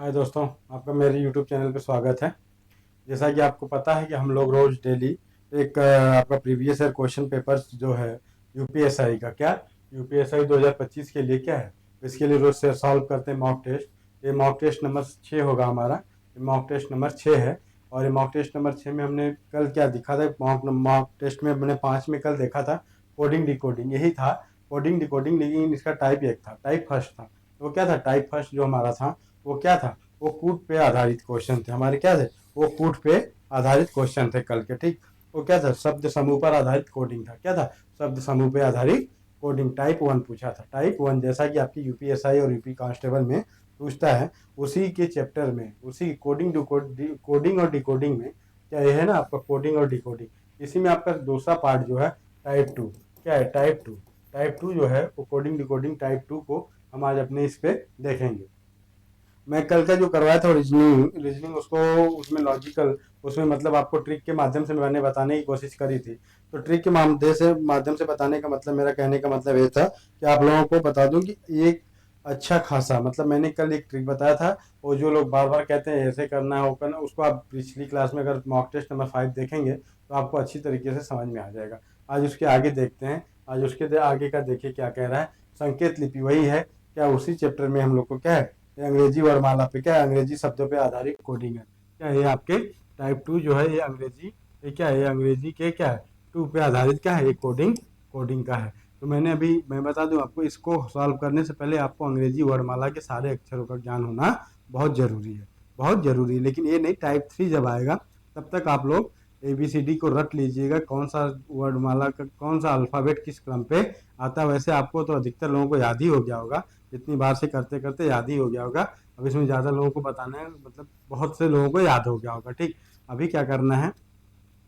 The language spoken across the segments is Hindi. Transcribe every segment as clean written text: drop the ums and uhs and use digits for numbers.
हाय दोस्तों, आपका मेरे YouTube चैनल पे स्वागत है। जैसा कि आपको पता है कि हम लोग रोज डेली एक आपका प्रीवियस ईयर क्वेश्चन पेपर्स जो है यूपीएसआई का क्या यूपीएसआई 2025 के लिए क्या है, इसके लिए रोज से सॉल्व करते हैं मॉक टेस्ट। ये मॉक टेस्ट नंबर 6 होगा हमारा। ये मॉक टेस्ट नंबर 6 है। और ये मॉक टेस्ट नंबर 6 में हमने कल क्या दिखा था, मॉक टेस्ट में हमने 5 में कल देखा था कोडिंग डिकोडिंग, यही था कोडिंग डिकोडिंग, लेकिन इसका टाइप एक था, टाइप फर्स्ट था। तो वो क्या था, टाइप फर्स्ट जो हमारा था वो क्या था, वो कूट पे आधारित क्वेश्चन थे हमारे। क्या थे वो, कूट पे आधारित क्वेश्चन थे कल के। ठीक, वो क्या था, शब्द समूह पर आधारित कोडिंग था। क्या था, शब्द समूह पे आधारित कोडिंग। टाइप 1 पूछा था, टाइप 1 जैसा कि आपकी यूपीएसआई और यूपी कांस्टेबल में पूछता है, उसी के चैप्टर में, उसी कोडिंग और डिकोडिंग में क्या ये है ना आपका कोडिंग और डिकोडिंग, इसी में आपका दूसरा पार्ट जो है टाइप 2। क्या है, टाइप 2 जो है वो कोडिंग डिकोडिंग टाइप 2 को हम आज अपने इस पे देखेंगे। मैं कल का जो करवाया था रीजनिंग रीजनिंग उसको, उसमें लॉजिकल, उसमें मतलब आपको ट्रिक के माध्यम से मैंने बताने की कोशिश करी थी। तो ट्रिक के माध्यम से बताने का मतलब, मेरा कहने का मतलब ये था कि आप लोगों को बता दूं कि एक अच्छा खासा, मतलब मैंने कल एक ट्रिक बताया था। और जो लोग बार बार कहते हैं ऐसे करना है वो करना, उसको आप पिछली क्लास में अगर मॉक टेस्ट नंबर 5 देखेंगे तो आपको अच्छी तरीके से समझ में आ जाएगा। आज उसके आगे देखते हैं। आज उसके आगे का देखिए क्या कह रहा है। संकेत लिपि वही है, क्या उसी चैप्टर में हम लोग को क्या है, ये अंग्रेजी वर्णमाला पे, क्या है, अंग्रेजी शब्दों पे आधारित कोडिंग है। क्या ये आपके टाइप 2 जो है ये अंग्रेजी, ये क्या है, ये अंग्रेजी के क्या है, 2 पे आधारित क्या है, ये कोडिंग कोडिंग का है। तो मैं बता दूं आपको, इसको सॉल्व करने से पहले आपको अंग्रेजी वर्णमाला के सारे अक्षरों का ज्ञान होना बहुत जरूरी है, बहुत जरूरी है। लेकिन ये नहीं, टाइप 3 जब आएगा तब तक आप लोग ABCD को रट लीजिएगा, कौन सा वर्णमाला का कौन सा अल्फाबेट किस क्रम पे आता है। वैसे आपको तो अधिकतर लोगों को याद ही हो गया होगा, इतनी बार से करते करते याद ही हो गया होगा। अब इसमें ज़्यादा लोगों को बताना है, मतलब बहुत से लोगों को याद हो गया होगा। ठीक, अभी क्या करना है,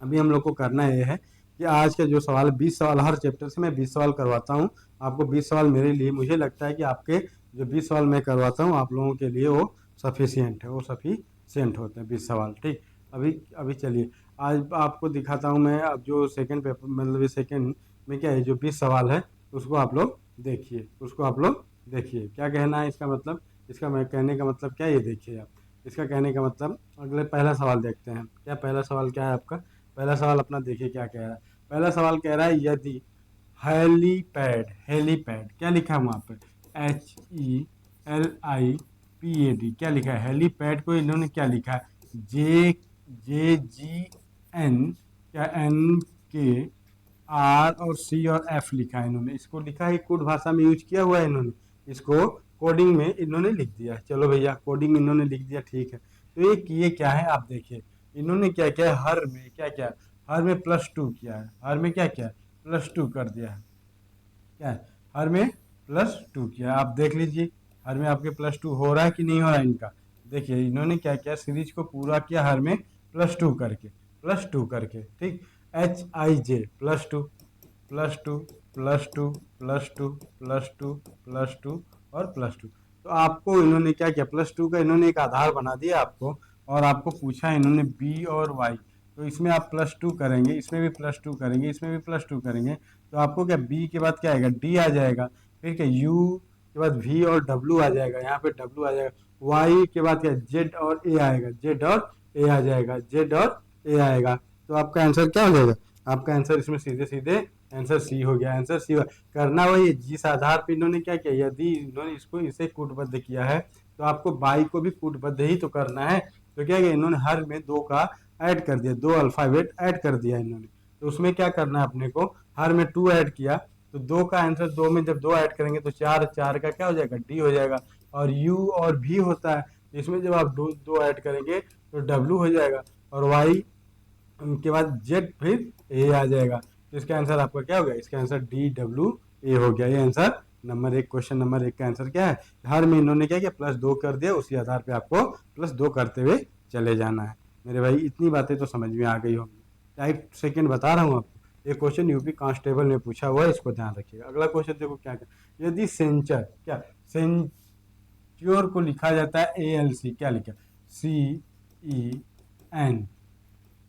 अभी हम लोग को करना ये है कि आज का जो सवाल, 20 सवाल हर चैप्टर से मैं 20 सवाल करवाता हूँ आपको। 20 सवाल मेरे लिए, मुझे लगता है कि आपके जो 20 सवाल मैं करवाता हूँ आप लोगों के लिए वो सफिशियंट है, वो सफिशियंट होते हैं 20 सवाल। ठीक, अभी अभी चलिए आज आपको दिखाता हूँ मैं। अब जो सेकंड पेपर, मतलब ये सेकंड में क्या है, जो 20 सवाल है उसको आप लोग देखिए, उसको आप लोग देखिए क्या कहना है इसका मतलब। इसका मैं कहने का मतलब क्या है, ये देखिए आप। इसका कहने का मतलब, अगले पहला सवाल देखते हैं। क्या पहला सवाल क्या है आपका, पहला सवाल अपना देखिए क्या कह रहा है। पहला सवाल कह रहा है, यदि हेलीपैड, हेलीपैड क्या लिखा है वहां पे, HELIPAD क्या लिखा है, हेलीपैड को इन्होंने क्या लिखा है, JGN, क्या NKRC और F लिखा है इन्होंने। इसको लिखा है, कोड भाषा में यूज किया हुआ है इन्होंने, इसको कोडिंग में इन्होंने लिख दिया। चलो भैया, कोडिंग इन्होंने लिख दिया, ठीक है। तो ये क्या है आप देखिए, इन्होंने क्या किया है, हर में क्या क्या है, हर में +2 किया है, हर में क्या क्या है, +2 कर दिया है। क्या है, हर में +2 किया है। आप देख लीजिए हर में आपके +2 हो रहा है कि नहीं हो रहा है इनका। देखिए इन्होंने क्या किया, सीरीज को पूरा किया हर में +2 करके, +2 करके। ठीक, HIJ +2 +2 +2 +2 +2 +2 और +2। तो आपको इन्होंने क्या किया, +2 का इन्होंने एक आधार बना दिया आपको। और आपको पूछा इन्होंने B और Y, तो इसमें आप +2 करेंगे, इसमें भी +2 करेंगे, इसमें भी +2 करेंगे। तो आपको क्या, बी के बाद क्या आएगा, डी आ जाएगा। फिर क्या, यू के बाद वी और डब्ल्यू आ जाएगा, यहाँ पे डब्ल्यू आ जाएगा। वाई के बाद क्या, जेड और ए आएगा, जेड और ए आ जाएगा, जेड और ए आएगा। तो आपका आंसर क्या हो जाएगा, आपका आंसर इसमें सीधे सीधे आंसर सी हो गया, आंसर सी। करना वही है, जिस आधार पे इन्होंने क्या किया, यदि इन्होंने इसको इसे कूटबद्ध किया है तो आपको बाई को भी कूटबद्ध ही तो करना है। तो क्या किया इन्होंने, हर में 2 का ऐड कर दिया, 2 अल्फाबेट ऐड कर दिया इन्होंने। तो उसमें क्या करना है अपने को, हर में 2 ऐड किया, तो 2 का आंसर, 2 में जब 2 ऐड करेंगे तो 4, 4 का क्या हो जाएगा, डी हो जाएगा। और यू और भी होता है, इसमें जब आप दो दो ऐड करेंगे तो डब्ल्यू हो जाएगा। और वाई के बाद जेड, फिर ए आ जाएगा। तो इसका आंसर आपका क्या हो गया, इसका आंसर DWA हो गया। ये आंसर नंबर 1, क्वेश्चन नंबर 1 का आंसर क्या है। हर में इन्होंने क्या किया, +2 कर दिया, उसी आधार पे आपको +2 करते हुए चले जाना है। मेरे भाई इतनी बातें तो समझ में आ गई होंगी। टाइप सेकंड बता रहा हूँ आपको, ये क्वेश्चन यूपी कांस्टेबल में पूछा हुआ है, इसको ध्यान रखिएगा। अगला क्वेश्चन देखो क्या क्या, यदि सेंचर, क्या सेंच्योर को लिखा जाता है ALC, क्या लिखा,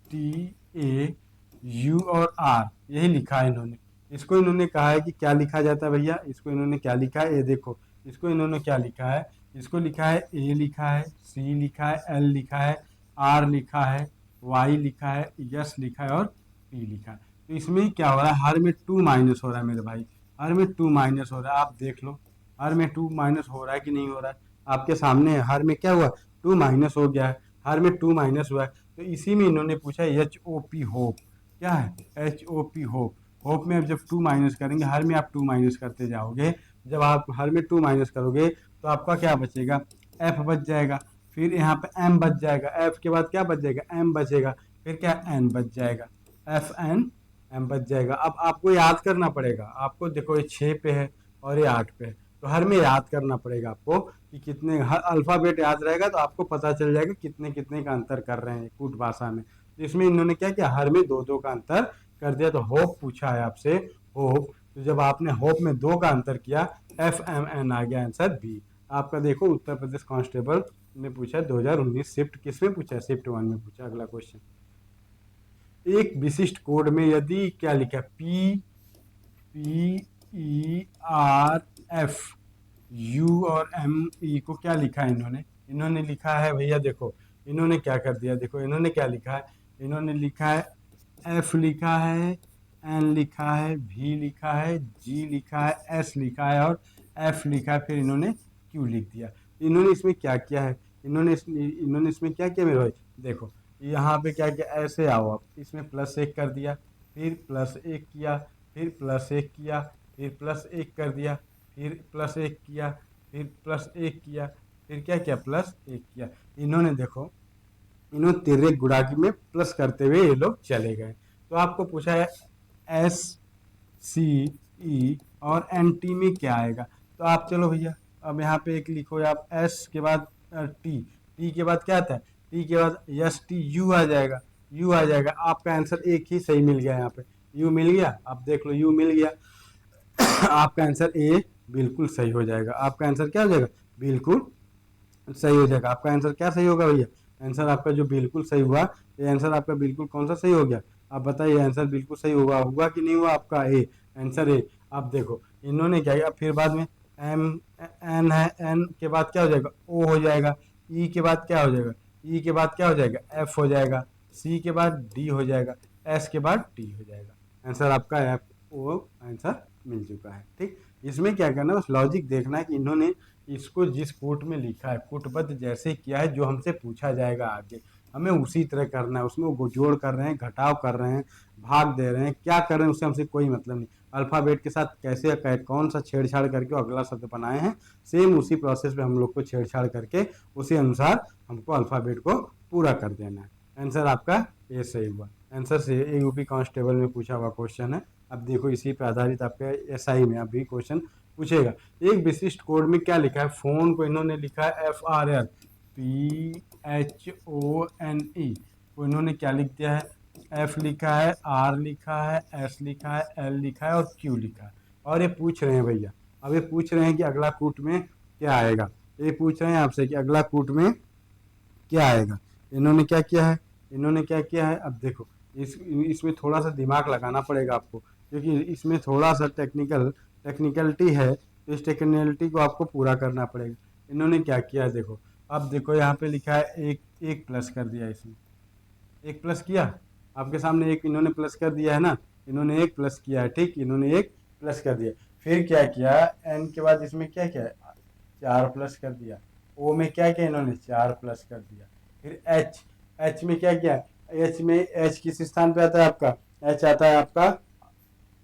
CENTAU और R, यही लिखा है इन्होंने। इसको इन्होंने कहा है कि क्या लिखा जाता है भैया, इसको इन्होंने क्या लिखा है, ये देखो, इसको इन्होंने क्या लिखा है, इसको लिखा है ए लिखा है, सी लिखा है, एल लिखा है, आर लिखा है, वाई लिखा है, यस लिखा है और पी लिखा है। तो इसमें क्या हो रहा है, हर में 2 माइनस हो रहा है मेरे भाई, हर में 2 माइनस हो रहा है। आप देख लो हर में 2 माइनस हो रहा है कि नहीं हो रहा है, आपके सामने है। हर में क्या हुआ, 2 माइनस हो गया है, हर में 2 माइनस हुआ है। तो इसी में इन्होंने पूछा एच ओ पी होप, क्या है H O P hope. Hope में अब जब 2 माइनस करेंगे, हर में आप 2 माइनस करते जाओगे, जब आप हर में 2 माइनस करोगे तो आपका क्या बचेगा, एफ बच जाएगा। फिर यहाँ पे एम बच जाएगा, एफ के बाद क्या बच जाएगा, एम बचेगा। फिर क्या, एन बच जाएगा, एफ एन एम बच जाएगा। अब आपको याद करना पड़ेगा, आपको देखो ये 6 पे है और ये 8 पे है, तो हर में याद करना पड़ेगा आपको कि कितने, हर अल्फाबेट याद रहेगा तो आपको पता चल जाएगा कितने कितने का अंतर कर रहे हैं कूट भाषा में। तो इसमें इन्होंने क्या किया, हर में 2-2 का अंतर कर दिया। तो होप पूछा है आपसे, होप, तो जब आपने होप में 2 का अंतर किया, एफ एम एन आ गया आंसर बी आपका। देखो उत्तर प्रदेश कांस्टेबल ने पूछा 2019 शिफ्ट किसमें पूछा है, शिफ्ट 1 में पूछा। अगला क्वेश्चन, एक विशिष्ट कोड में यदि क्या लिखा है, P P E R F you और एम ई को क्या लिखा है इन्होंने, इन्होंने लिखा है भैया देखो, इन्होंने क्या कर दिया, देखो इन्होंने क्या लिखा है, इन्होंने लिखा है एफ लिखा है, एन लिखा है, वी लिखा है, जी लिखा है, एस लिखा है और एफ लिखा है, फिर इन्होंने क्यू लिख दिया। इन्होंने इसमें क्या किया है, इन्होंने इसमें क्या किया मेरे भाई, देखो यहाँ पे क्या किया, ऐसे आओ आप, इसमें +1 कर दिया, फिर +1 किया, फिर +1 किया, फिर +1 कर दिया, फिर +1 किया, फिर +1 किया, फिर क्या किया, +1 किया। इन्होंने देखो, इन्होंने तिर्यक गुणाकी में प्लस करते हुए ये लोग चले गए। तो आपको पूछा है एस सी ई और एन टी में क्या आएगा, तो आप चलो भैया अब यहाँ पे एक लिखो आप, एस के बाद टी, टी के बाद क्या आता है, टी के बाद यस टी यू आ जाएगा, यू आ जाएगा। आपका आंसर एक ही सही मिल गया, यहाँ पे यू मिल गया, आप देख लो यू मिल गया। आपका आंसर ए बिल्कुल सही हो जाएगा, आपका आंसर क्या हो जाएगा, बिल्कुल सही हो जाएगा। आपका आंसर क्या सही होगा भैया, आंसर आपका जो बिल्कुल सही हुआ, ये आंसर आपका बिल्कुल कौन सा सही हो गया, आप बताइए आंसर बिल्कुल सही हुआ कि नहीं हुआ आपका, ए आंसर ए। आप देखो इन्होंने क्या किया, फिर बाद में एम एन है, एन के बाद क्या हो जाएगा, ओ हो जाएगा, ई के बाद क्या हो जाएगा, ई के बाद क्या हो जाएगा, एफ हो जाएगा, सी के बाद डी हो जाएगा, एस के बाद टी हो जाएगा। आंसर आपका एफ ओ आंसर मिल चुका है। ठीक, इसमें क्या करना है, बस लॉजिक देखना है कि इन्होंने इसको जिस कोट में लिखा है, कोटबद्ध जैसे किया है, जो हमसे पूछा जाएगा आगे हमें उसी तरह करना है। उसमें वो जोड़ कर रहे हैं, घटाव कर रहे हैं, भाग दे रहे हैं, क्या कर रहे हैं उससे हमसे कोई मतलब नहीं। अल्फ़ाबेट के साथ कैसे कौन सा छेड़छाड़ करके अगला शब्द बनाए हैं, सेम उसी प्रोसेस में हम लोग को छेड़छाड़ करके उसी अनुसार हमको अल्फ़ाबेट को पूरा कर देना है। आंसर आपका ये सही हुआ, आंसर से ये यूपी कांस्टेबल में पूछा हुआ क्वेश्चन है। अब देखो इसी पे आधारित आपके एसआई में अभी क्वेश्चन पूछेगा। एक विशिष्ट कोड में क्या लिखा है, फोन को इन्होंने लिखा है FRL PHONE को इन्होंने क्या लिख दिया है, एफ लिखा है, आर लिखा है, एस लिखा है, एल लिखा है और क्यू लिखा है। और ये पूछ रहे हैं भैया, अब ये पूछ रहे हैं कि अगला कूट में क्या आएगा, ये पूछ रहे हैं आपसे कि अगला कूट में क्या आएगा। इन्होंने क्या किया है, इन्होंने क्या किया है, अब देखो इसमें थोड़ा सा दिमाग लगाना पड़ेगा आपको, क्योंकि इसमें थोड़ा सा टेक्निकलिटी है, तो इस टेक्निकलिटी को आपको पूरा करना पड़ेगा। इन्होंने क्या किया देखो, अब देखो यहाँ पे लिखा है एक एक प्लस कर दिया, इसमें एक प्लस किया, आपके सामने एक इन्होंने प्लस कर दिया है ना, इन्होंने एक प्लस किया है। ठीक, इन्होंने एक प्लस कर दिया, फिर क्या किया, एन के बाद इसमें क्या किया, 4 प्लस कर दिया, ओ में क्या किया इन्होंने 4 प्लस कर दिया, फिर एच में क्या किया, एच किस स्थान पे आता है आपका, एच आता है आपका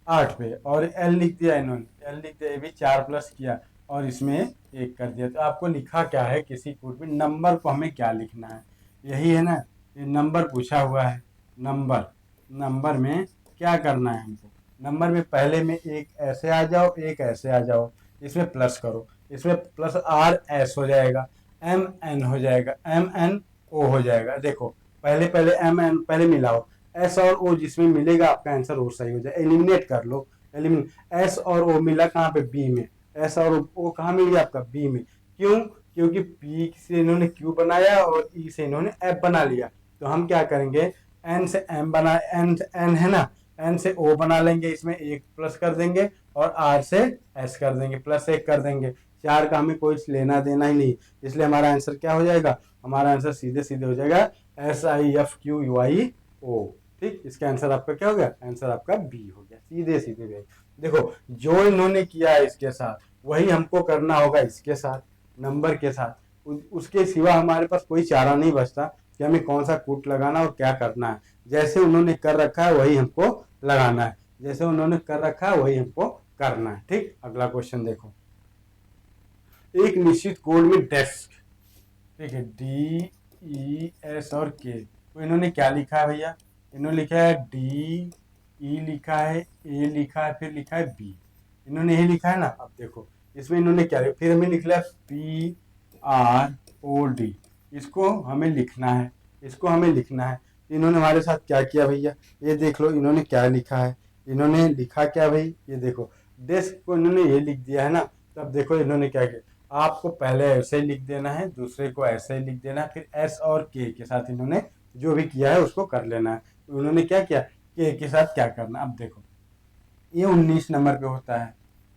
8 पे, और एल लिख दिया इन्होंने, एल लिख दिया, ये भी 4 प्लस किया और इसमें 1 कर दिया। तो आपको लिखा क्या है, किसी कोड में नंबर को हमें क्या लिखना है, यही है ना, ये नंबर पूछा हुआ है। नंबर में क्या करना है हमको, नंबर में पहले में एक ऐसे आ जाओ, एक ऐसे आ जाओ, इसमें प्लस करो, इसमें प्लस आर एस हो जाएगा, एम एन हो जाएगा, एम एन ओ हो जाएगा। देखो पहले एम एन पहले मिलाओ, एस और ओ जिसमें मिलेगा आपका आंसर वो सही हो जाए। एलिमिनेट कर लो, एस और ओ मिला कहाँ पे, बी में, एस और ओ कहाँ मिल गया आपका, बी में। क्यों, क्योंकि पी से इन्होंने क्यू बनाया और ई से इन्होंने एफ बना लिया। तो हम क्या करेंगे, एन से एम बना, एन है ना, एन से ओ बना लेंगे, इसमें 1 प्लस कर देंगे और आर से एस कर देंगे, +1 कर देंगे। 4 का हमें कोई लेना देना ही नहीं, इसलिए हमारा आंसर क्या हो जाएगा, हमारा आंसर सीधे सीधे हो जाएगा SIFQUIO। ठीक, इसका आंसर आपका क्या हो गया, आंसर आपका बी हो गया, सीधे सीधे भाई। देखो जो इन्होंने किया है इसके साथ वही हमको करना होगा इसके साथ, नंबर के साथ। उसके सिवा हमारे पास कोई चारा नहीं बचता कि हमें कौन सा कूट लगाना और क्या करना है। जैसे उन्होंने कर रखा है वही हमको लगाना है, जैसे उन्होंने कर रखा है वही हमको करना है। ठीक, अगला क्वेश्चन देखो, एक निश्चित कोड में डेस्क, ठीक है, DES और K, तो इन्होंने क्या लिखा है भैया, इन्होंने लिखा है DE लिखा है, A लिखा है, फिर लिखा है B, इन्होंने यही लिखा है ना। अब देखो इसमें इन्होंने क्या लिखा, फिर हमें लिखना है PROD, इसको हमें लिखना है, इसको हमें लिखना है। इन्होंने हमारे साथ क्या किया भैया, ये देख लो इन्होंने क्या लिखा है, इन्होंने लिखा क्या भाई, ये देखो डेस्क को इन्होंने ये लिख दिया है ना। तब देखो इन्होंने क्या किया, आपको पहले ऐसे ही लिख देना है, दूसरे को ऐसे ही लिख देना है, फिर S और K के साथ इन्होंने जो भी किया है उसको कर लेना है। उन्होंने क्या किया, K के साथ क्या करना। अब देखो ये 19 नंबर पे होता है,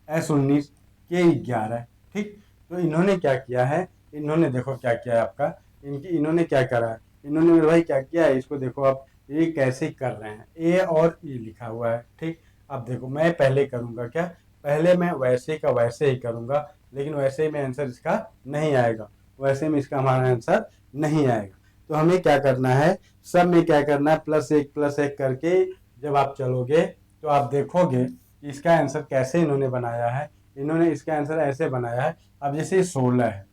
S19, K 11, ठीक। तो इन्होंने क्या किया है, इन्होंने देखो क्या किया है आपका, इन्होंने क्या करा है, इन्होंने मेरे भाई क्या किया है, इसको देखो आप ये कैसे कर रहे हैं, A और E लिखा हुआ है, ठीक। अब देखो मैं पहले करूँगा क्या, पहले मैं वैसे का वैसे ही करूँगा, लेकिन वैसे में आंसर इसका नहीं आएगा, वैसे में इसका हमारा आंसर नहीं आएगा। तो हमें क्या करना है, सब में क्या करना है, +1 करके जब आप चलोगे तो आप देखोगे कि इसका आंसर कैसे इन्होंने बनाया है। इन्होंने इसका आंसर ऐसे बनाया है, अब जैसे 16 है,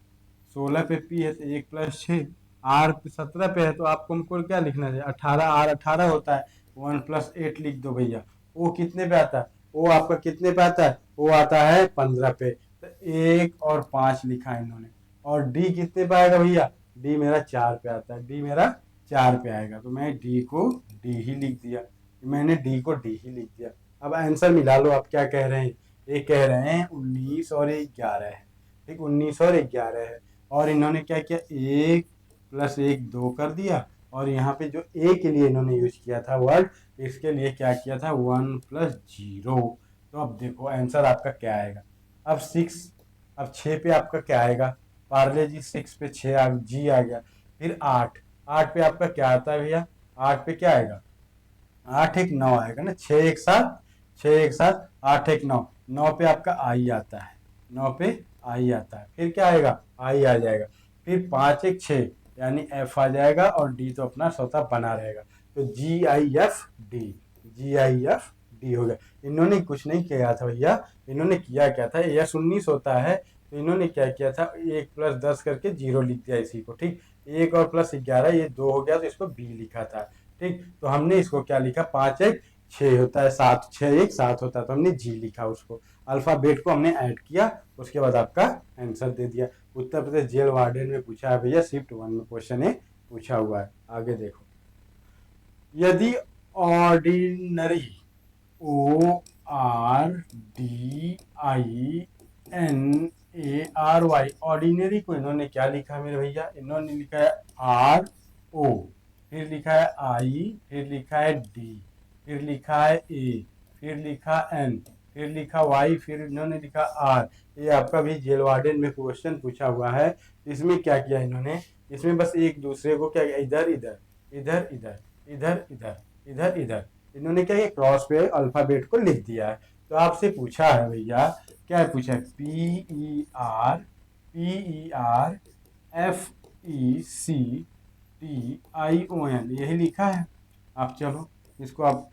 16 पे P है तो 1 + 6, R 17 पे है तो आपको हमको क्या लिखना चाहिए, 18, R 18 होता है, 1 + 8 लिख दो भैया। O कितने पे आता है, O आपका कितने पे आता है, O आता है 15 पे, तो 1 और 5 लिखा है इन्होंने। और D कितने पे आएगा भैया, D मेरा 4 पे आता है, D मेरा 4 पे आएगा, तो मैं D को D ही लिख दिया, मैंने D को D ही लिख दिया। अब आंसर मिला लो, आप क्या कह रहे हैं, ये कह रहे हैं 19 और 11 है, ठीक, 19 और 11 है। और इन्होंने क्या किया, 1 + 1 2 कर दिया, और यहाँ पे जो A के लिए इन्होंने यूज किया था वर्ड, इसके लिए क्या किया था 1 + 0। तो अब देखो आंसर आपका क्या आएगा, अब 6, अब 6 पे आपका क्या आएगा, पार्ले जी 6 पे 6 G आ गया, फिर 8, 8 पे आपका क्या आता है भैया, 8 पे क्या आएगा, 8 1 9 आएगा ना, 6 1 7, 6 1 7, 8 1 9, 9 पे आपका आई आता है, 9 पे आई आता है, फिर क्या आएगा, आई आ जाएगा, फिर 5 1 6 यानी F आ जाएगा, और D तो अपना स्वतः बना रहेगा, तो GIFD, GIFD हो गया। इन्होंने कुछ नहीं किया था भैया, इन्होंने किया क्या था, S 19 होता है तो इन्होंने क्या किया था, 1 + 10 करके 0 लिख दिया इसी को, ठीक। 1 और +11 ये 2 हो गया, तो इसको B लिखा था, ठीक। तो हमने इसको क्या लिखा, 5 1 6 होता है, 7 6 1 7 होता है, तो हमने G लिखा, उसको अल्फाबेट को हमने ऐड किया, उसके बाद आपका आंसर दे दिया। उत्तर प्रदेश जेल वार्डन में पूछा है भैया, शिफ्ट 1 में क्वेश्चन है पूछा हुआ है। आगे देखो, यदि ऑर्डिनरी ORDINARY, ऑर्डिनरी को इन्होंने क्या लिखा है मेरे भैया, इन्होंने लिखा है RO, फिर लिखा है I, फिर लिखा है D, फिर लिखा है A, फिर लिखा N, फिर लिखा Y, फिर इन्होंने लिखा R। ये आपका भी जेल वार्डन में क्वेश्चन पूछा हुआ है। इसमें क्या किया इन्होंने, इसमें बस एक दूसरे को क्या किया, इधर इधर इधर इधर इधर इधर इधर इधर, इन्होंने क्या किया, क्रॉस पे अल्फाबेट को लिख दिया है। तो आपसे पूछा है भैया, क्या पूछा है, PERFECTION, यही लिखा है। आप चलो इसको आप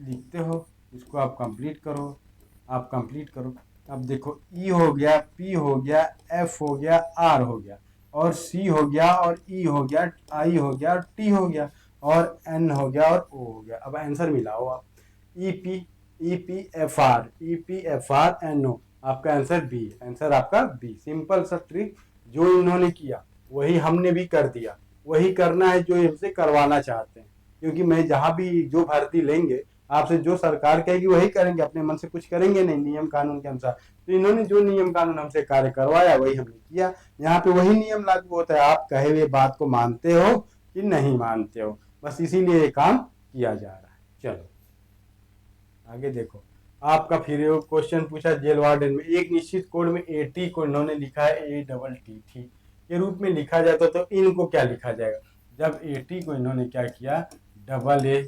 लिखते हो, इसको आप कंप्लीट करो, आप कंप्लीट करो। अब देखो E हो गया, P हो गया, F हो गया, R हो गया, और C हो गया, और E हो गया, I हो गया, और T हो गया, और N हो गया, और O हो गया। अब आंसर मिलाओ आप, EPFR, आपका आंसर B, आंसर आपका B। सिंपल सा ट्रिक, जो इन्होंने किया वही हमने भी कर दिया, वही करना है जो हमसे करवाना चाहते हैं। क्योंकि मैं जहाँ भी जो भर्ती लेंगे आपसे, जो सरकार कहेगी वही करेंगे, अपने मन से कुछ करेंगे नहीं, नियम कानून के अनुसार। तो इन्होंने जो नियम कानून हमसे कार्य करवाया वही हमने किया, यहाँ पे वही नियम लागू होता है। आप कहे हुए बात को मानते हो कि नहीं मानते हो, बस इसीलिए ये काम किया जा रहा है। चलो आगे देखो, आपका फिर क्वेश्चन पूछा जेल वार्डन में, एक निश्चित कोड में AT को इन्होंने लिखा है ATT के रूप में लिखा जाता तो इनको क्या लिखा जाएगा। जब AT को इन्होंने क्या किया, AA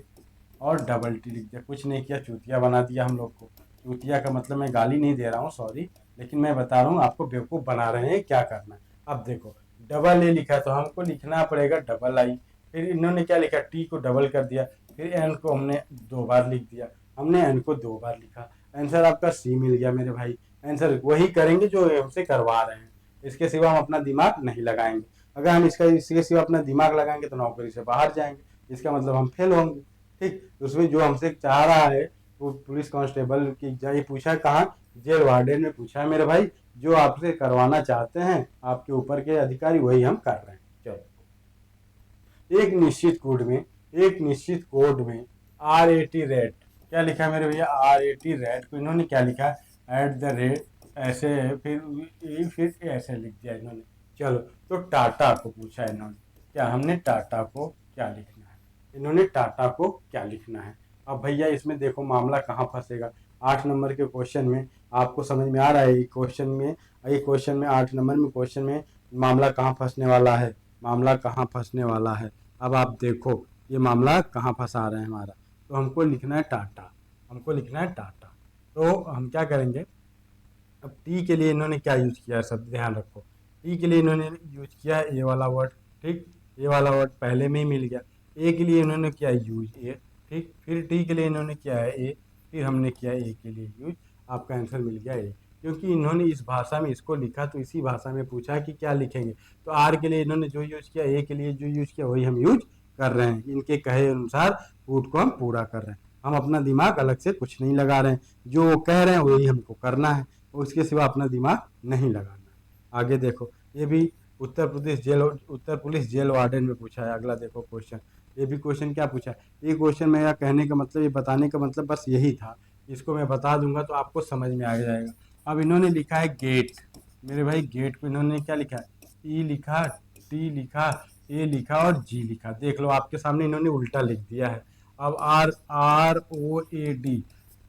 और TT लिख दिया, कुछ नहीं किया, चूतिया बना दिया हम लोग को। चूतिया का मतलब मैं गाली नहीं दे रहा हूँ, सॉरी, लेकिन मैं बता रहा हूँ आपको बेवकूफ़ बना रहे हैं, क्या करना है। अब देखो AA लिखा तो हमको लिखना पड़ेगा II, फिर इन्होंने क्या लिखा, T को डबल कर दिया, फिर N को हमने 2 बार लिख दिया, हमने N को 2 बार लिखा, आंसर आपका C मिल गया मेरे भाई। आंसर वही करेंगे जो हमसे करवा रहे हैं, इसके सिवा हम अपना दिमाग नहीं लगाएंगे। अगर हम इसके सिवा अपना दिमाग लगाएंगे तो नौकरी से बाहर जाएंगे, इसका मतलब हम फेल होंगे। ठीक, तो उसमें जो हमसे चाह रहा है वो पुलिस कांस्टेबल की ये पूछा है, कहाँ, जेल वार्डन में पूछा है मेरे भाई। जो आपसे करवाना चाहते हैं आपके ऊपर के अधिकारी, वही हम कर रहे हैं। चलो, एक निश्चित कोड में RAT रेट क्या लिखा है मेरे भैया, RAT रेट को इन्होंने क्या लिखा है, @ ऐसे, फिर ऐसे लिख दिया इन्होंने। चलो, तो टाटा को पूछा है इन्होंने, क्या हमने टाटा को क्या लिखना है, इन्होंने टाटा को क्या लिखना है। अब भैया इसमें देखो मामला कहाँ फंसेगा। 8 नंबर के क्वेश्चन में आपको समझ में आ रहा है, ये क्वेश्चन में 8 नंबर में क्वेश्चन में मामला कहाँ फंसने वाला है, मामला कहाँ फंसने वाला है। अब आप देखो ये मामला कहाँ फंसा रहे हैं हमारा। तो हमको लिखना है टाटा, हमको लिखना है टाटा। तो हम क्या करेंगे, अब टी के लिए इन्होंने क्या यूज किया है, सब ध्यान रखो। टी के लिए इन्होंने यूज किया है ए वाला वर्ड, ठीक, ए वाला वर्ड पहले में ही मिल गया। ए के लिए इन्होंने किया यूज ए, ठीक, फिर टी के लिए इन्होंने किया है ए, फिर हमने किया ए के लिए यूज, आपका आंसर मिल गया ए। क्योंकि इन्होंने इस भाषा में इसको लिखा तो इसी भाषा में पूछा कि क्या लिखेंगे, तो आर के लिए इन्होंने जो यूज किया, ए के लिए जो यूज किया, वही हम यूज कर रहे हैं। इनके कहे अनुसार पूट को हम पूरा कर रहे हैं, हम अपना दिमाग अलग से कुछ नहीं लगा रहे हैं, जो वो कह रहे हैं वही हमको करना है, उसके सिवा अपना दिमाग नहीं लगाना। आगे देखो, ये भी उत्तर पुलिस जेल वार्डन में पूछा है। अगला देखो क्वेश्चन, ये भी क्वेश्चन क्या पूछा है, ये क्वेश्चन मेरा कहने का मतलब, ये बताने का मतलब बस यही था, इसको मैं बता दूंगा तो आपको समझ में आ जाएगा। अब इन्होंने लिखा है गेट, मेरे भाई गेट को इन्होंने क्या लिखा है, ई लिखा, टी लिखा, ए लिखा और जी लिखा। देख लो आपके सामने इन्होंने उल्टा लिख दिया है। अब ROAD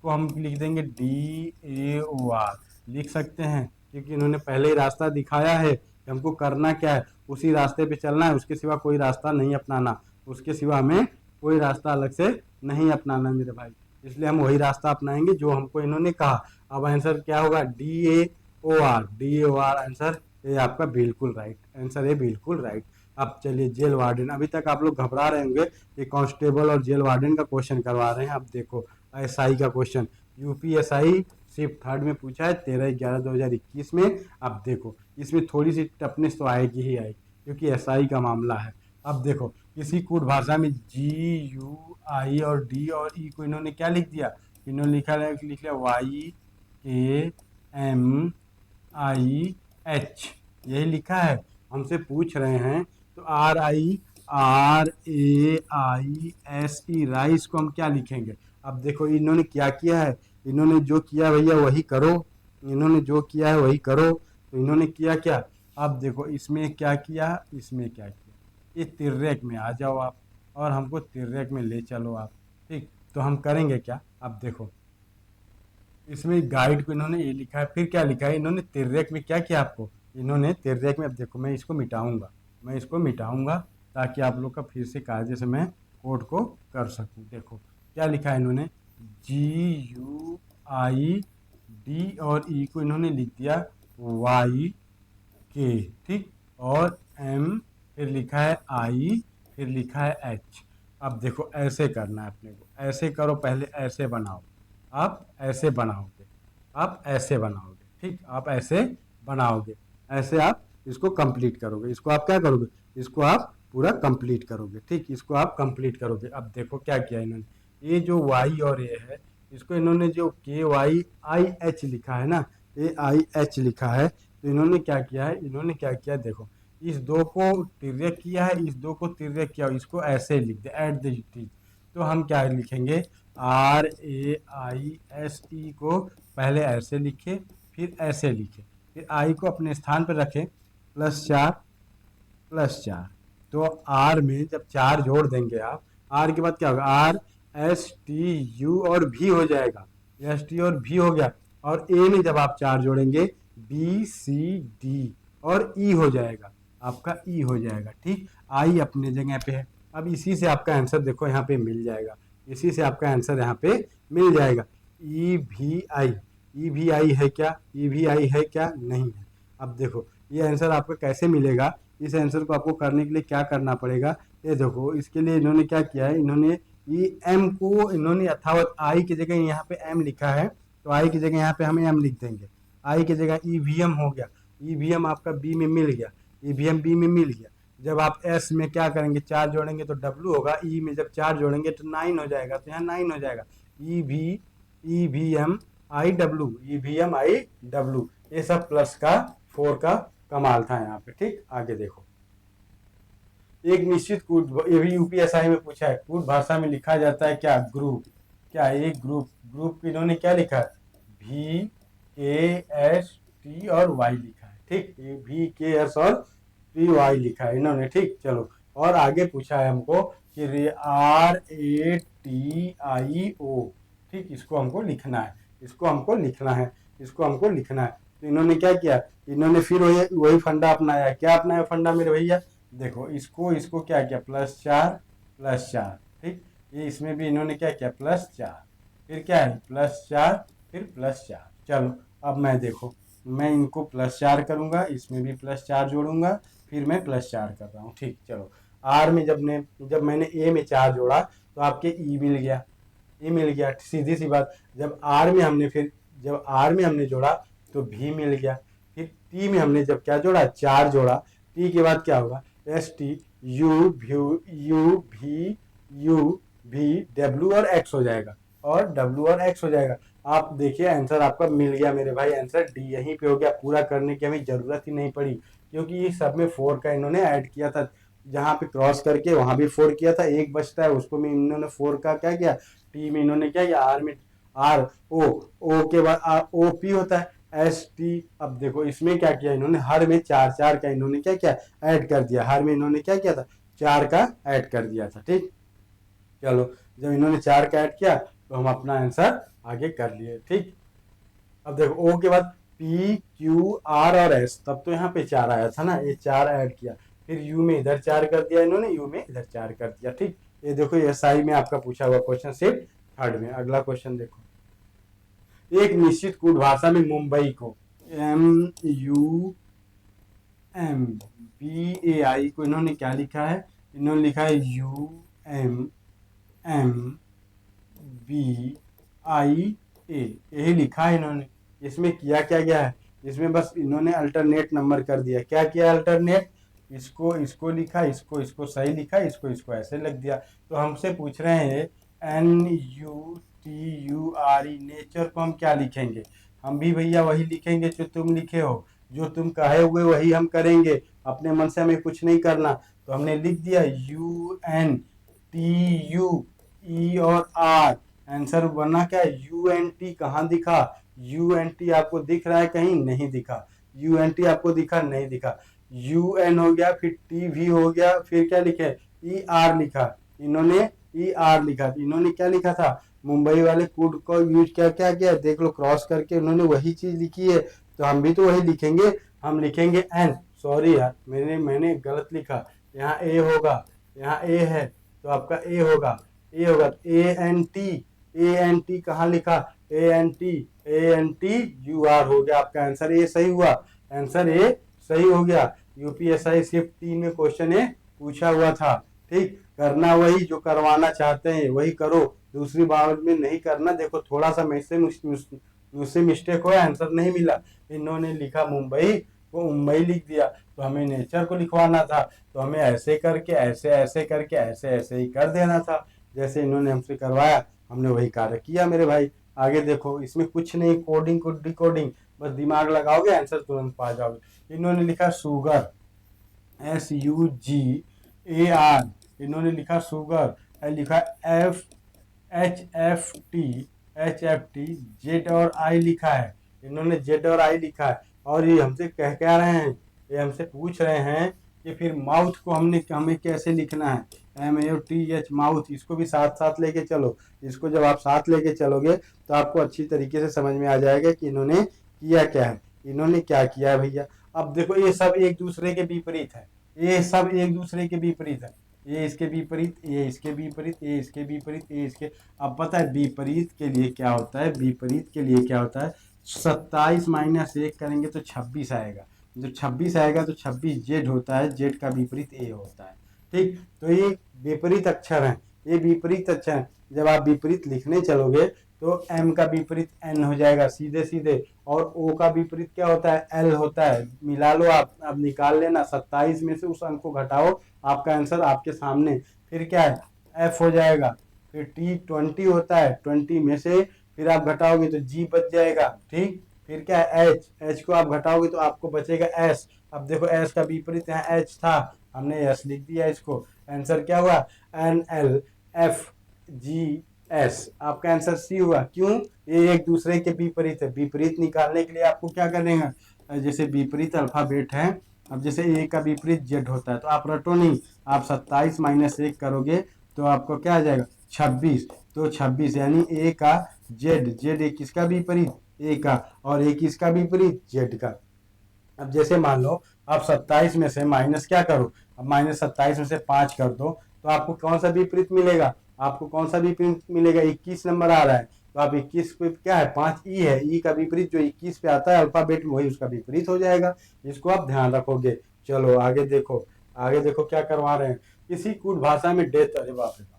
को हम लिख देंगे DAOR, लिख सकते हैं, क्योंकि इन्होंने पहले ही रास्ता दिखाया है कि हमको करना क्या है, उसी रास्ते पे चलना है, उसके सिवा कोई रास्ता नहीं अपनाना, उसके सिवा हमें कोई रास्ता अलग से नहीं अपनाना मेरे भाई, इसलिए हम वही रास्ता अपनाएंगे जो हमको इन्होंने कहा। अब आंसर क्या होगा, DAOR आंसर, ये आपका बिल्कुल राइट आंसर है, बिल्कुल राइट। अब चलिए जेल वार्डन, अभी तक आप लोग घबरा रहे होंगे कि कांस्टेबल और जेल वार्डन का क्वेश्चन करवा रहे हैं। अब देखो SI का क्वेश्चन, UPSI शिफ्ट 3 में पूछा है 13/11/2021 में। अब देखो इसमें थोड़ी सी टफनेस तो आएगी ही आएगी, क्योंकि SI का मामला है। अब देखो किसी कूट भाषा में GUI और D और E को इन्होंने क्या लिख दिया, इन्होंने लिख लिया YAMIH, यही लिखा है। हमसे पूछ रहे हैं तो RAISE राइस को हम क्या लिखेंगे। अब देखो इन्होंने क्या किया है, इन्होंने जो किया भैया वही करो, इन्होंने जो किया है वही करो। तो इन्होंने किया क्या, अब देखो इसमें क्या किया, इसमें क्या किया, ये तिर्रेक में आ जाओ आप और हमको तिर्रेक में ले चलो आप। ठीक, तो हम करेंगे क्या, अब देखो इसमें गाइड को इन्होंने ये लिखा है, फिर क्या लिखा है इन्होंने तिर्रेक में क्या किया आपको, इन्होंने तिर्रेक में, अब देखो मैं इसको मिटाऊंगा ताकि आप लोग का फिर से कायदे से मैं कोड को कर सकूं। देखो क्या लिखा है इन्होंने, GUI D और E को इन्होंने लिख दिया YK, ठीक, और M, फिर लिखा है I, फिर लिखा है H। अब देखो ऐसे करना है अपने को, ऐसे करो, पहले ऐसे बनाओ, आप ऐसे बनाओगे, आप ऐसे बनाओगे, ठीक, आप ऐसे बनाओगे, ऐसे आप इसको कंप्लीट करोगे, इसको आप क्या करोगे, इसको आप पूरा कंप्लीट करोगे, ठीक, इसको आप कंप्लीट करोगे। अब देखो क्या किया इन्होंने, ये जो Y और A है, इसको इन्होंने जो KYIH लिखा है ना, AIH लिखा है, तो इन्होंने क्या किया है, इन्होंने क्या किया, देखो इस दो को तिर्यक किया है, इस दो को तिर्यक किया, इसको ऐसे लिख दे @ तो हम क्या लिखेंगे, RAISE को पहले ऐसे लिखे, फिर ऐसे लिखे, फिर I को अपने स्थान पर रखे, +4, तो R में जब 4 जोड़ देंगे आप, R के बाद क्या होगा, RSTU और भी हो जाएगा, एस टी और भी हो गया, और ए में जब आप 4 जोड़ेंगे बी सी डी और ई हो जाएगा, आपका ई हो जाएगा। ठीक, आई अपने जगह पे है। अब इसी से आपका आंसर देखो यहाँ पे मिल जाएगा, इसी से आपका आंसर यहाँ पे मिल जाएगा। ई भी आई, ई भी आई है क्या, ई भी आई है क्या, नहीं है। अब देखो ये आंसर आपका कैसे मिलेगा, इस आंसर को आपको करने के लिए क्या करना पड़ेगा, ये देखो इसके लिए इन्होंने क्या किया है, इन्होंने ये एम को इन्होंने यथावत आई की जगह यहाँ पे एम लिखा है, तो आई की जगह यहाँ पे हम एम लिख देंगे। आई की जगह ईवीएम हो गया, ईवीएम आपका बी में मिल गया, ईवीएम बी में मिल गया। जब आप एस में क्या करेंगे, 4 जोड़ेंगे तो डब्ल्यू होगा, ई में जब 4 जोड़ेंगे तो 9 हो जाएगा, तो यहाँ 9 हो जाएगा। EVM I W, EVM I W, ये सब प्लस का 4 का कमाल था यहाँ पे। ठीक, आगे देखो, एक निश्चित कूट, ये भी यूपीएसआई में पूछा है, कूट भाषा में लिखा जाता है क्या, ग्रुप। क्या एक ग्रुप, ग्रुप इन्होंने क्या लिखा है, भी के एस टी और वाई लिखा है। ठीक, ये भी के एस और टी वाई लिखा है इन्होंने। ठीक, चलो और आगे पूछा है हमको कि आर ए टी आई ओ। ठीक, इसको हमको लिखना है, इसको हमको लिखना है, इसको हमको लिखना है। तो इन्होंने क्या किया, इन्होंने फिर वही फंडा अपनाया। क्या अपनाया फंडा मेरे भैया, देखो इसको क्या किया, +4 ठीक, ये इसमें भी इन्होंने क्या किया, +4, फिर क्या है +4, फिर +4। चलो अब मैं देखो, मैं इनको +4 करूंगा, इसमें भी +4 जोड़ूंगा, फिर मैं +4 कर रहा हूँ। ठीक, चलो आर में जब मैंने ए में 4 जोड़ा तो आपके ई मिल गया, ई मिल गया, सीधी सी बात। जब आर में हमने जोड़ा तो भी मिल गया, फिर टी में हमने जब क्या जोड़ा, 4 जोड़ा, टी के बाद क्या होगा, एस टी यू भी डब्ल्यू और एक्स हो जाएगा, और डब्ल्यू और एक्स हो जाएगा। आप देखिए आंसर आपका मिल गया मेरे भाई, आंसर डी यहीं पे हो गया। पूरा करने की हमें जरूरत ही नहीं पड़ी, क्योंकि ये सब में 4 का इन्होंने ऐड किया था, जहाँ पे क्रॉस करके वहां भी 4 किया था, एक बचता है उसको भी इन्होंने 4 का क्या किया, टी में इन्होंने क्या किया, आर में आर ओ के बाद ओ पी होता है, एस टी। अब देखो इसमें क्या किया इन्होंने, हर में 4 का इन्होंने क्या किया, ऐड कर दिया, हर में इन्होंने क्या किया था, 4 का ऐड कर दिया था। ठीक, चलो जब इन्होंने 4 का ऐड किया तो हम अपना आंसर आगे कर लिए। ठीक, अब देखो ओ के बाद पी क्यू आर और एस, तब तो यहाँ पे 4 आया था ना, ये 4 ऐड किया, फिर यू में इधर 4 कर दिया इन्होंने, यू में इधर 4 कर दिया। ठीक, ये देखो ये एसआई में आपका पूछा हुआ क्वेश्चन, सिर्फ थर्ड में। अगला क्वेश्चन देखो, एक निश्चित कूट भाषा में मुंबई को MUMBAI को इन्होंने क्या लिखा है, इन्होंने लिखा है UMMBIA, यही लिखा है इन्होंने। इसमें किया क्या गया है, इसमें बस इन्होंने अल्टरनेट नंबर कर दिया। क्या किया अल्टरनेट, इसको लिखा, इसको सही लिखा, इसको ऐसे लिख दिया। तो हमसे पूछ रहे हैं NUTURE, नेचर को हम क्या लिखेंगे, हम भी भैया वही लिखेंगे जो तुम लिखे हो, जो तुम कहे हुए वही हम करेंगे, अपने मन से हमें कुछ नहीं करना। तो हमने लिख दिया UNTUE और R, आंसर बना क्या, UNT कहाँ दिखा, UNT आपको दिख रहा है कहीं, नहीं दिखा, UNT आपको दिखा, नहीं दिखा, UN हो गया, फिर T भी हो गया, फिर क्या लिखे, ER लिखा, इन्होंने ER लिखा, इन्होंने क्या लिखा था, मुंबई वाले कोड को यूज क्या क्या किया, देख लो क्रॉस करके उन्होंने वही चीज लिखी है, तो हम भी तो वही लिखेंगे, हम लिखेंगे N। सॉरी यार, मैंने गलत लिखा, यहाँ A होगा, यहाँ A है तो आपका A होगा, ANT कहाँ लिखा, ANTUR हो गया, आपका आंसर ए सही हुआ, आंसर ए सही हो गया। यूपीएसआई सिर्फ 3 में क्वेश्चन है पूछा हुआ था। ठीक, करना वही जो करवाना चाहते हैं वही करो, दूसरी बार में नहीं करना। देखो थोड़ा सा मुझसे मिस्टेक हुआ, आंसर नहीं मिला, इन्होंने लिखा मुंबई, वो मुंबई लिख दिया, तो हमें नेचर को लिखवाना था, तो हमें ऐसे करके ऐसे करके ऐसे ही कर देना था, जैसे इन्होंने हमसे करवाया हमने वही कार्य किया मेरे भाई। आगे देखो, इसमें कुछ नहीं, कोडिंग को डिकोडिंग, बस दिमाग लगाओगे आंसर तुरंत पा जाओगे। इन्होंने लिखा शुगर, SUGAR, इन्होंने लिखा शुगर, लिखा HFT, जेड और आई लिखा है, इन्होंने जेड और आई लिखा है। और ये हमसे कह रहे हैं, ये हमसे पूछ रहे हैं कि फिर माउथ को हमें कैसे लिखना है, MAUTH माउथ, इसको भी साथ साथ लेके चलो। इसको जब आप साथ लेके चलोगे तो आपको अच्छी तरीके से समझ में आ जाएगा कि इन्होंने किया क्या है, इन्होंने क्या किया है भैया। अब देखो ये सब एक दूसरे के विपरीत है, ये सब एक दूसरे के विपरीत है, ये इसके विपरीत, ये इसके विपरीत, ये इसके विपरीत, ये इसके। अब पता है विपरीत के लिए क्या होता है, विपरीत के लिए क्या होता है, 27 - 1 करेंगे तो 26 आएगा। जब 26 आएगा तो 26 जेड होता है, जेड का विपरीत ए होता है। ठीक, तो ये विपरीत अक्षर है, ये विपरीत अक्षर है। जब आप विपरीत लिखने चलोगे तो एम का विपरीत एन हो जाएगा सीधे सीधे, और ओ का विपरीत क्या होता है, एल होता है। मिला लो आप, अब निकाल लेना, 27 में से उस अंक को घटाओ, आपका आंसर आपके सामने। फिर क्या है, एफ हो जाएगा। फिर टी 20 होता है, 20 में से फिर आप घटाओगे तो जी बच जाएगा। ठीक, फिर क्या है एच, एच को आप घटाओगे तो आपको बचेगा एस। अब देखो एस का विपरीत यहाँ एच था, हमने एस लिख दिया इसको। आंसर क्या हुआ, NLFGS। आपका आंसर सी हुआ। क्यों, ये एक दूसरे के विपरीत है। विपरीत निकालने के लिए आपको क्या करेगा, जैसे विपरीत अल्फाबेट है, अब जैसे ए का विपरीत जेड होता है तो आप रटो नहीं, आप 27 - 1 करोगे तो आपको क्या आ जाएगा, 26। तो 26 यानी ए का जेड, जेड एक किसका विपरीत, ए का, और एक किसका विपरीत, जेड का। अब जैसे मान लो आप 27 में से माइनस क्या करो, अब -27 में से 5 कर दो तो आपको कौन सा विपरीत मिलेगा, आपको कौन सा विपरीत मिलेगा, 21 नंबर आ रहा है। तो आप 21 पे क्या है, 5 ई है, ई का विपरीत जो 21 पे आता है अल्फाबेट में वही उसका विपरीत हो जाएगा। इसको आप ध्यान रखोगे। चलो आगे देखो, आगे देखो क्या करवा रहे हैं। किसी कूट भाषा में डेथ, अरे बाप रे बाप,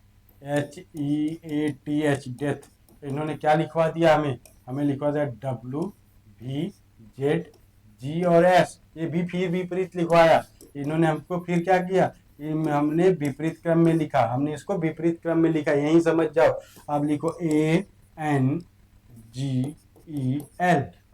HEATH डेथ, इन्होंने क्या लिखवा दिया हमें, हमें लिखवा दिया WVZG और S, ये भी फिर विपरीत लिखवाया इन्होंने हमको। फिर क्या किया, हमने विपरीत क्रम में लिखा, हमने इसको विपरीत क्रम में लिखा, यही समझ जाओ। अब लिखो ANGEL।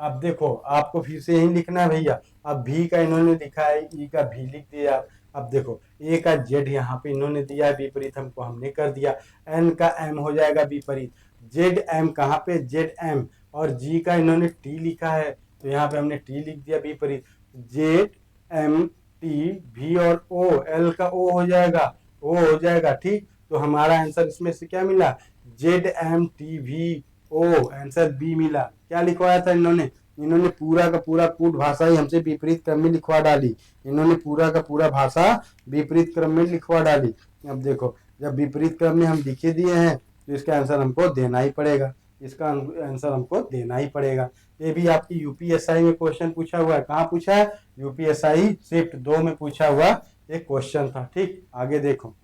अब देखो आपको फिर से यही लिखना है भैया। अब भी का इन्होंने लिखा है, ई का भी लिख दिया। अब देखो ए का जेड यहाँ पे इन्होंने दिया है विपरीत, हमको हमने कर दिया। एन का एम हो जाएगा विपरीत, जेड एम कहाँ पे, जेड एम, और जी का इन्होंने टी लिखा है तो यहाँ पे हमने टी लिख दिया विपरीत। जेड एम टी भी और ओ, एल का ओ हो जाएगा, ओ हो जाएगा। ठीक, तो हमारा आंसर इसमें से क्या मिला, ZMTV ओ, आंसर बी मिला। क्या लिखवाया था इन्होंने, इन्होंने पूरा का पूरा कूट भाषा ही हमसे विपरीत क्रम में लिखवा डाली, इन्होंने पूरा का पूरा भाषा विपरीत क्रम में लिखवा डाली। अब देखो जब विपरीत क्रम में हम लिखे दिए हैं तो इसका आंसर हमको देना ही पड़ेगा, इसका आंसर हमको देना ही पड़ेगा। ये भी आपकी यूपीएसआई में क्वेश्चन पूछा हुआ है, कहाँ पूछा है, यूपीएसआई शिफ्ट 2 में पूछा हुआ एक क्वेश्चन था। ठीक, आगे देखो।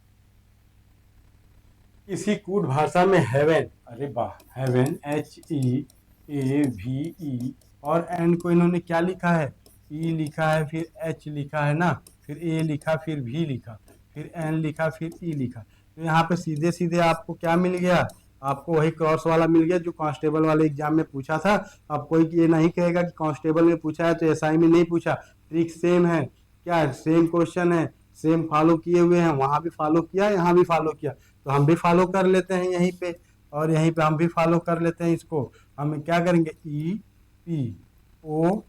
किसी कूट भाषा में हेवन, अरे वाह, हेवन HEAVE, और एन को इन्होंने क्या लिखा है, ई लिखा है, फिर एच लिखा है ना, फिर ए लिखा, फिर भी लिखा, फिर एन लिखा, फिर ई लिखा। तो यहाँ पे सीधे सीधे आपको क्या मिल गया, आपको वही क्रॉस वाला मिल गया जो कांस्टेबल वाले एग्जाम में पूछा था। अब कोई ये नहीं कहेगा कि कांस्टेबल में पूछा है तो एसआई में नहीं पूछा, ट्रिक सेम है, क्या है, सेम क्वेश्चन है, सेम फॉलो किए हुए हैं, वहां भी फॉलो किया, यहाँ भी फॉलो किया, तो हम भी फॉलो कर लेते हैं यहीं पे, और यहीं पे हम भी फॉलो कर लेते हैं इसको। हम क्या करेंगे, EPOP,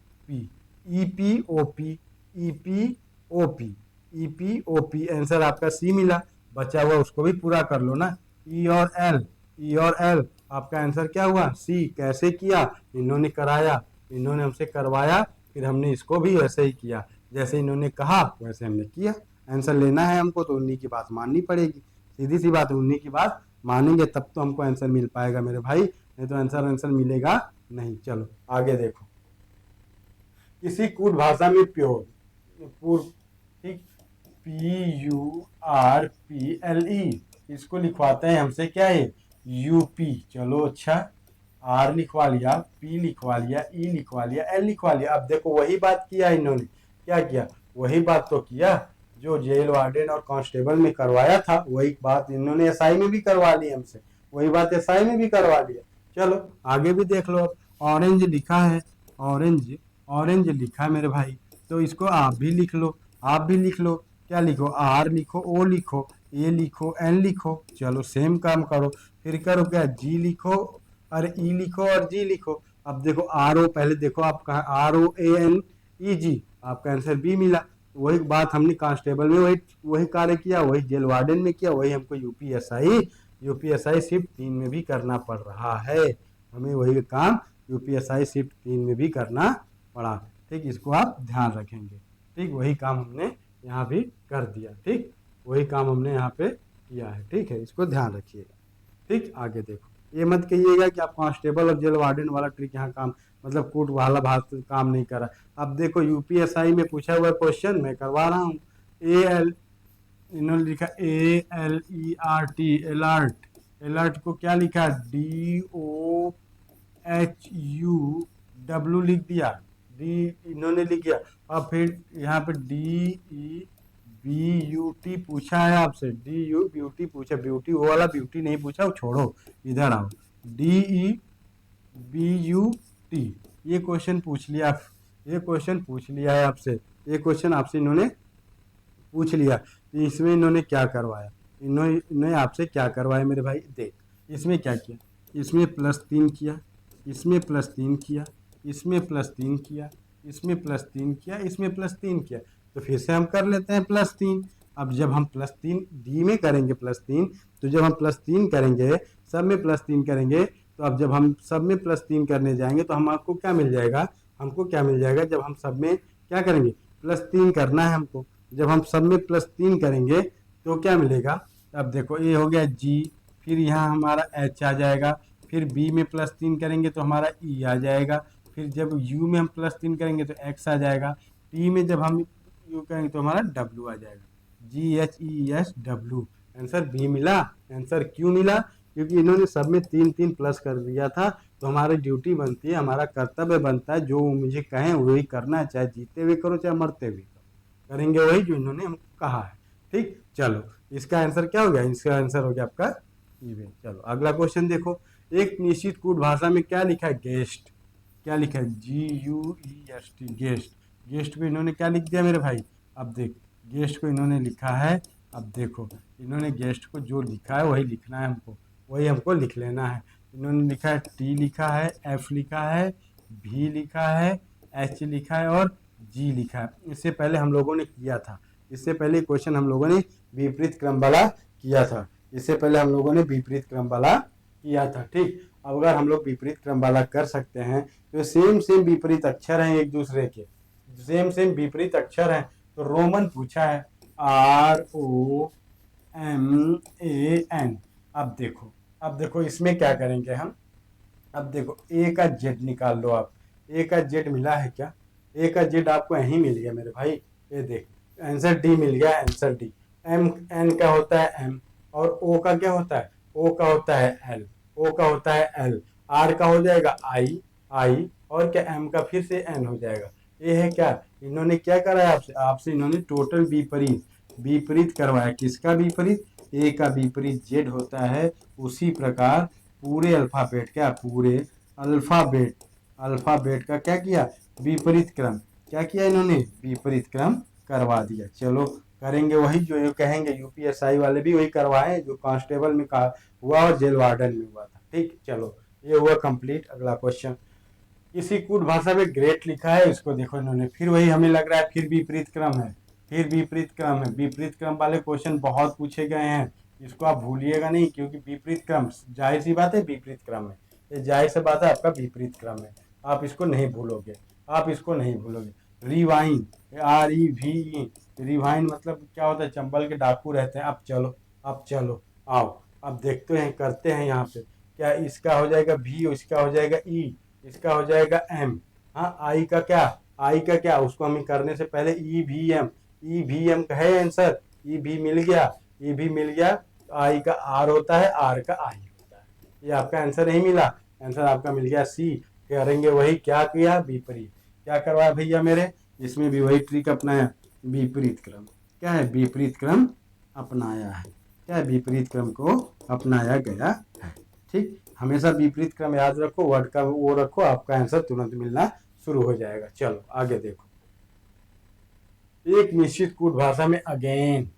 EPOP, EPOP, EPOP, answer आपका सी मिला। बचा हुआ उसको भी पूरा कर लो ना, ई और एल, ई और एल, आपका आंसर क्या हुआ, सी। कैसे किया, इन्होंने कराया, इन्होंने हमसे करवाया, फिर हमने इसको भी वैसे ही किया, जैसे इन्होंने कहा वैसे हमने किया। आंसर लेना है हमको तो उन्हीं की बात माननी पड़ेगी, सीधी सी बात है, उन्हीं की बात मानेंगे तब तो हमको आंसर मिल पाएगा मेरे भाई, नहीं तो आंसर मिलेगा नहीं। चलो आगे देखो। किसी कूट भाषा में प्योर, ठीक, PURPLE, इसको लिखवाते हैं हमसे क्या है, यूपी। चलो अच्छा, आर लिखवा लिया, पी लिखवा लिया, ई लिखवा लिया, एल लिखवा लिया। अब देखो वही बात किया इन्होंने, क्या किया, वही बात तो किया जो जेल वार्डन और कांस्टेबल में करवाया था, वही बात इन्होंने एसआई में भी करवा ली हमसे, वही बात एसआई में भी करवा लिया। चलो आगे भी देख लो। ऑरेंज लिखा है, ऑरेंज, ऑरेंज लिखा है मेरे भाई, तो इसको आप भी लिख लो, आप भी लिख लो। क्या लिखो, आर लिखो, ओ लिखो, ए लिखो, एन लिखो। चलो सेम काम करो, फिर करो क्या, जी लिखो, और ई लिखो, और जी लिखो। अब देखो आर ओ, पहले देखो आप कहा, ROANEG, आपका आंसर बी मिला। वही बात हमने कांस्टेबल में वही वही कार्य किया, वही जेल वार्डन में किया, वही हमको यूपीएसआई शिफ्ट 3 में भी करना पड़ रहा है। हमें वही काम यूपीएसआई शिफ्ट 3 में भी करना पड़ा। ठीक, इसको आप ध्यान रखेंगे। ठीक, वही काम हमने यहाँ भी कर दिया। ठीक, वही काम हमने यहाँ पे किया है। ठीक है, इसको ध्यान रखिएगा। ठीक, आगे देखो, ये मत कहिएगा कि आप कांस्टेबल और जेल वार्डन वाला ट्रिक यहाँ काम मतलब कोर्ट वाला भाग काम नहीं करा। अब देखो यूपीएसआई में पूछा हुआ क्वेश्चन मैं करवा रहा हूँ। इन्होंने लिखा ALERT, अलर्ट। अलर्ट को क्या लिखा, DOHUW लिख दिया, डी इन्होंने लिख दिया। और फिर यहाँ पे DEBUT पूछा है आपसे, DUBT पूछा, ब्यूटी वो वाला ब्यूटी नहीं पूछा, वो छोड़ो, इधर आओ। DEBUT ये क्वेश्चन पूछ लिया, ये क्वेश्चन पूछ लिया है आपसे, ये क्वेश्चन आपसे इन्होंने पूछ लिया। तो इसमें इन्होंने क्या करवाया, इन्होंने आपसे क्या करवाया मेरे भाई, देख इसमें क्या किया, इसमें +3 किया, इसमें +3 किया, इसमें +3 किया, इसमें +3 किया, इसमें +3 किया। तो फिर से हम कर लेते हैं +3। अब जब हम +3 डी में करेंगे +3, तो जब हम +3 करेंगे, सब में +3 करेंगे, तो अब जब हम सब में +3 करने जाएंगे तो हम आपको क्या मिल जाएगा, हमको क्या मिल जाएगा, जब हम सब में क्या करेंगे, +3 करना है हमको। जब हम सब में +3 करेंगे तो क्या मिलेगा, अब देखो ये हो गया G, फिर यहाँ हमारा H आ जाएगा, फिर B में +3 करेंगे तो हमारा E आ जाएगा, फिर जब U में हम +3 करेंगे तो X आ जाएगा, T में जब हम U करेंगे तो हमारा W आ जाएगा, GHESW। आंसर बी मिला। आंसर क्यों मिला, क्योंकि इन्होंने सब में 3 प्लस कर दिया था। तो हमारी ड्यूटी बनती है, हमारा कर्तव्य बनता है, जो मुझे कहें वही करना है, चाहे जीते हुए करो चाहे मरते हुए करो, करेंगे वही जो इन्होंने हमको कहा है। ठीक, चलो इसका आंसर क्या हो गया, इसका आंसर हो गया आपका इवेंट। चलो अगला क्वेश्चन देखो, एक निश्चित कूट भाषा में क्या लिखा है, गेस्ट। क्या लिखा है, GUEST, गेस्ट। गेस्ट को इन्होंने क्या लिख दिया मेरे भाई, अब देख गेस्ट को इन्होंने लिखा है, अब देखो इन्होंने गेस्ट को जो लिखा है वही लिखना है हमको, वही हमको लिख लेना है। इन्होंने लिखा है T लिखा है, F लिखा है, V लिखा है, H लिखा है और G लिखा है। इससे पहले हम लोगों ने किया था, इससे पहले क्वेश्चन हम लोगों ने विपरीत क्रम वाला किया था, इससे पहले हम लोगों ने विपरीत क्रम वाला किया था। ठीक, अब अगर हम लोग विपरीत क्रम वाला कर सकते हैं तो सेम विपरीत अक्षर हैं एक दूसरे के, सेम विपरीत अक्षर हैं। तो रोमन पूछा है, ROMAN। अब देखो इसमें क्या करेंगे हम, अब देखो A का Z निकाल लो आप, A का Z मिला है क्या, A का Z आपको यहीं मिल गया मेरे भाई, ये देख आंसर D मिल गया, आंसर D। N का होता है M, और O का क्या होता है, O का होता है L, O का होता है L, R का हो जाएगा I, और क्या M का फिर से N हो जाएगा। ये है क्या, इन्होंने क्या कराया आपसे, आपसे इन्होंने टोटल विपरीत करवाया। किसका विपरीत, A का विपरीत Z होता है, उसी प्रकार पूरे अल्फाबेट अल्फाबेट का क्या किया, विपरीत क्रम क्या किया, इन्होंने विपरीत क्रम करवा दिया। चलो करेंगे वही जो ये कहेंगे, यूपीएसआई वाले भी वही करवाए जो कांस्टेबल में हुआ और जेल वार्डन में हुआ था। ठीक, चलो ये हुआ कंप्लीट। अगला क्वेश्चन, किसी कूट भाषा में ग्रेट लिखा है, इसको देखो इन्होंने फिर वही हमें लग रहा है फिर विपरीत क्रम है, फिर विपरीत क्रम है। विपरीत क्रम वाले क्वेश्चन बहुत पूछे गए हैं, इसको आप भूलिएगा नहीं, क्योंकि विपरीत क्रम जाहिर सी बात है, विपरीत क्रम है, ये जाहिर सी बात है आपका विपरीत क्रम है, आप इसको नहीं भूलोगे, आप इसको नहीं भूलोगे। रिवाइन, REVE, रिवाइन मतलब क्या होता है, चंबल के डाकू रहते हैं। अब चलो आओ, अब देखते हैं करते हैं यहाँ पे, क्या इसका हो जाएगा V, इसका हो जाएगा E, इसका हो जाएगा M। हाँ, आई का क्या उसको हमें करने से पहले EVM है आंसर, EV मिल गया। आई का R होता है, R का I होता है। ये आपका आंसर नहीं मिला, आंसर आपका मिल गया C। करेंगे वही, क्या किया, विपरीत। क्या करवाया भैया मेरे, इसमें भी वही ट्रिक अपनाया, विपरीत क्रम। क्या है, विपरीत क्रम अपनाया है, क्या है, विपरीत क्रम को अपनाया गया है। ठीक, हमेशा विपरीत क्रम याद रखो, वर्ड का वो रखो, आपका आंसर तुरंत मिलना शुरू हो जाएगा। चलो आगे देखो, एक निश्चित कूट भाषा में अगेन,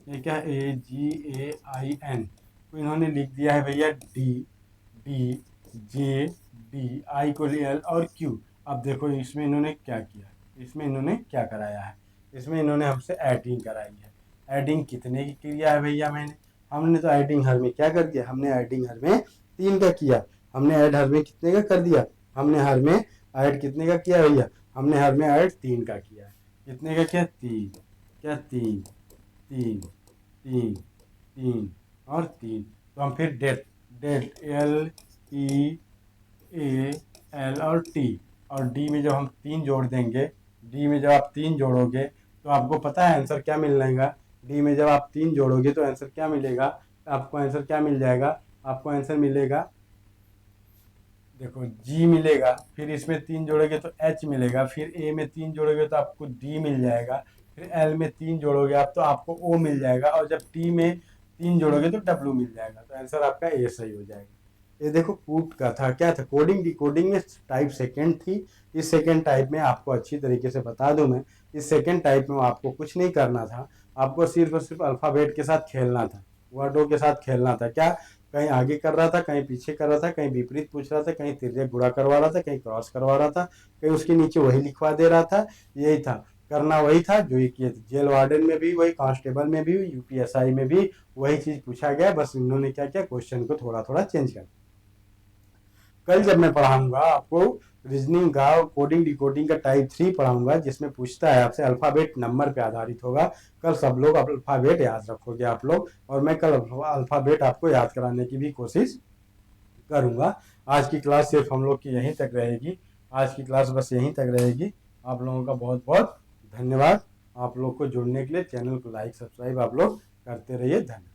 ये क्या, AGAIN, तो इन्होंने लिख दिया है भैया DJD, I को L और Q। अब देखो इसमें इन्होंने क्या किया, इसमें इन्होंने क्या कराया है, इसमें इन्होंने हमसे एडिंग कराई है। एडिंग कितने की क्रिया है भैया? हमने तो एडिंग हर में क्या कर दिया? हमने एडिंग हर में 3 का किया। हमने ऐड हर में कितने का कर दिया? हमने हर में ऐड कितने का किया भैया? हमने हर में ऐड 3 का किया है। कितने का किया? 3। क्या? 3 3 3 3 और 3। तो हम फिर डेट डेट LEAL और टी, और डी में जब हम 3 जोड़ देंगे, डी में जब आप 3 जोड़ोगे तो आपको पता है आंसर क्या मिलेगा? डी में जब आप 3 जोड़ोगे तो आंसर क्या मिलेगा? आपको आंसर क्या मिल जाएगा? आपको आंसर मिलेगा, देखो, जी मिलेगा। फिर इसमें 3 जोड़ोगे तो एच मिलेगा। फिर ए में 3 जोड़ोगे तो आपको डी मिल जाएगा। फिर एल में 3 जोड़ोगे आप तो आपको ओ मिल जाएगा। और जब टी में 3 जोड़ोगे तो डब्ल्यू मिल जाएगा। तो आंसर आपका ए सही हो जाएगा। ये देखो कूट का था, क्या था? कोडिंग। डिकोडिंग में टाइप सेकेंड थी। इस सेकेंड टाइप में आपको अच्छी तरीके से बता दूं मैं, इस सेकेंड टाइप में आपको कुछ नहीं करना था। आपको सिर्फ और सिर्फ अल्फ़ाबेट के साथ खेलना था, वर्डों के साथ खेलना था। क्या? कहीं आगे कर रहा था, कहीं पीछे कर रहा था, कहीं विपरीत पूछ रहा था, कहीं तिर्यक गुणा करवा रहा था, कहीं क्रॉस करवा रहा था, कहीं उसके नीचे वही लिखवा दे रहा था। यही था, करना वही था जो ये किए थे। जेल वार्डन में भी वही, कांस्टेबल में भी, यूपीएसआई में भी वही चीज पूछा गया। बस इन्होंने क्या किया? क्वेश्चन को थोड़ा थोड़ा चेंज कर। कल जब मैं पढ़ाऊंगा आपको रीजनिंग का कोडिंग डिकोडिंग का टाइप 3 पढ़ाऊंगा, जिसमें पूछता है आपसे अल्फाबेट नंबर पे आधारित होगा। कल सब लोग अल्फाबेट याद रखोगे आप लोग, और मैं कल अल्फाबेट आपको याद कराने की भी कोशिश करूंगा। आज की क्लास सिर्फ हम लोग की यहीं तक रहेगी। आज की क्लास बस यहीं तक रहेगी। आप लोगों का बहुत बहुत धन्यवाद। आप लोग को जुड़ने के लिए चैनल को लाइक सब्सक्राइब आप लोग करते रहिए। धन्यवाद।